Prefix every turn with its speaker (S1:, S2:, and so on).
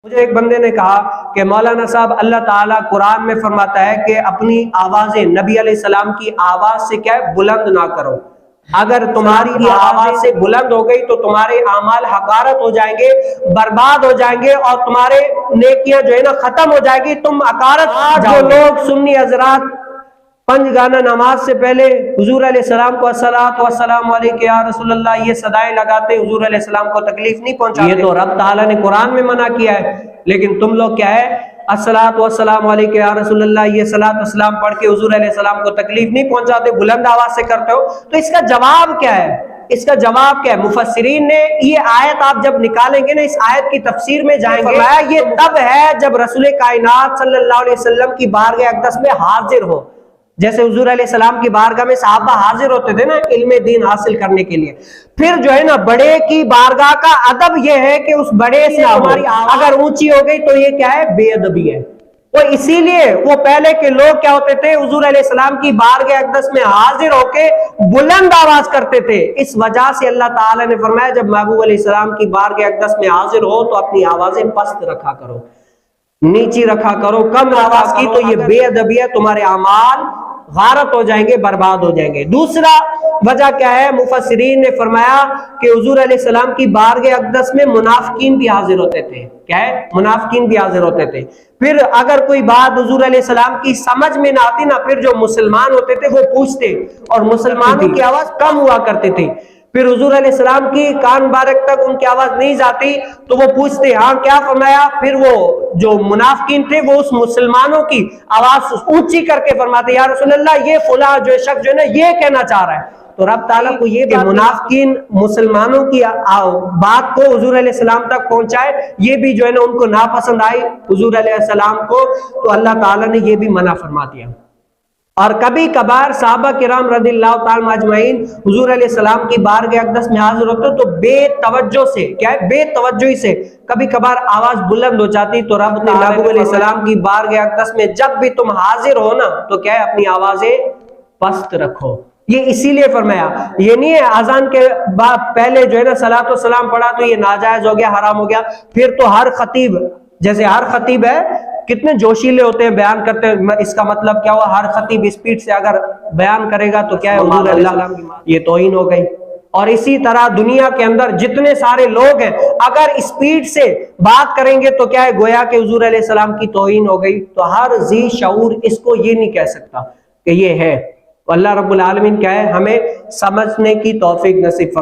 S1: مجھے ایک بندے نے کہا کہ مولانا صاحب اللہ تعالیٰ قرآن میں فرماتا ہے کہ اپنی آوازیں نبی علیہ السلام کی آواز سے کیا ہے بلند نہ کرو. اگر تمہاری آواز سے بلند ہو گئی تو تمہارے اعمال حقارت ہو جائیں گے، برباد ہو جائیں گے اور تمہارے نیکیاں جو ہے نا ختم ہو جائے گی، تم حقارت. جو لوگ سنی حضرات پنج گانا نماز سے پہلے حضور علیہ السلام کو الصلاۃ والسلام علیک یا رسول اللہ یہ صدائیں لگاتے حضور علیہ السلام کو تکلیف نہیں پہنچاتے، یہ تو رب تعالیٰ نے قرآن میں منع کیا ہے. لیکن تم لوگ کیا ہے الصلاۃ والسلام علیک یا رسول اللہ یہ صلاۃ والسلام پڑھ کے حضور علیہ السلام کو تکلیف نہیں پہنچاتے، بلند آواز سے کرتے ہو. تو اس کا جواب کیا ہے؟ اس کا جواب کیا ہے؟ مفسرین نے یہ آیت آپ جب نکالیں گے نا، اس آیت کی تفسیر میں جائیں گے، یہ تب ہے جب رسول کائنات صلی اللہ علیہ وسلم کی بارگاہ اقدس میں حاضر ہو. جیسے حضور علیہ السلام کی بارگاہ میں صحابہ حاضر ہوتے تھے نا علم دین حاصل کرنے کے لیے. پھر جو ہے نا بڑے کی بارگاہ کا ادب یہ ہے کہ اس بڑے سے ہماری اگر اونچی ہو گئی تو یہ کیا ہے؟ بے ادبی ہے. وہ اسی لیے وہ پہلے کے لوگ کیا ہوتے تھے؟ حضور علیہ السلام کی بارگاہ اقدس میں حاضر ہو کے بلند آواز کرتے تھے. اس وجہ سے اللہ تعالیٰ نے فرمایا جب محبوب علیہ السلام کی بارگاہ اقدس میں حاضر ہو تو اپنی آوازیں پست رکھا کرو، نیچی رکھا کرو. کم آواز کی تو یہ بے ادبی ہے، تمہارے اعمال غارت ہو جائیں گے، برباد ہو جائیں گے. دوسرا وجہ کیا ہے؟ مفسرین نے فرمایا کہ حضور علیہ السلام کی بارگاہ اقدس میں منافقین بھی حاضر ہوتے تھے. کیا ہے؟ منافقین بھی حاضر ہوتے تھے. پھر اگر کوئی بات حضور علیہ السلام کی سمجھ میں نہ آتی نا، پھر جو مسلمان ہوتے تھے وہ پوچھتے، اور مسلمانوں کی آواز کم ہوا کرتے تھے. پھر حضور علیہ السلام کی کان مبارک تک ان کی آواز نہیں جاتی تو وہ پوچھتے ہاں کیا فرمایا. پھر وہ جو منافقین تھے وہ اس مسلمانوں کی آواز اونچی کر کے فرماتے یا رسول اللہ یہ فلاں جو شخص جو ہے نا یہ کہنا چاہ رہا ہے. تو رب تعالیٰ کو یہ کہ منافقین مسلمانوں کی بات کو حضور علیہ السلام تک پہنچائے، یہ بھی جو ہے نا ان کو ناپسند آئی حضور علیہ السلام کو، تو اللہ تعالیٰ نے یہ بھی منع فرما دیا. اور کبھی کبھار صحابہ کرام رضی اللہ تعالیٰ اجمعین حضور علیہ السلام کی بارگاہ اقدس میں حاضر ہوتے تو بے توجہ سے کیا ہے؟ بے توجہی سے کبھی کبھار آواز بلند ہو جاتی. تو رب نے محبوب علیہ السلام کی بارگاہ اقدس میں جب بھی تم حاضر ہو نا تو کیا ہے؟ اپنی آوازیں پست رکھو. یہ اسی لیے فرمایا. یہ نہیں ہے اذان کے بعد پہلے جو ہے نا صلاۃ والسلام پڑھا تو یہ ناجائز ہو گیا، حرام ہو گیا. پھر تو ہر خطیب جیسے ہر خطیب ہے کتنے جوشیلے ہوتے ہیں، بیان کرتے ہیں. اس کا مطلب کیا ہوا؟ ہر خطیب اسپیڈ سے اگر بیان کرے گا تو کیا ہے؟ حضور علیہ السلام کی یہ توہین ہو گئی. اور اسی طرح دنیا کے اندر جتنے سارے لوگ ہیں اگر اسپیڈ سے بات کریں گے تو کیا ہے؟ گویا کہ حضور علیہ السلام کی توہین ہو گئی. تو ہر ذی شعور اس کو یہ نہیں کہہ سکتا کہ یہ ہے. اللہ رب العالمین کیا ہے؟ ہمیں سمجھنے کی توفیق نصیب فرمائے.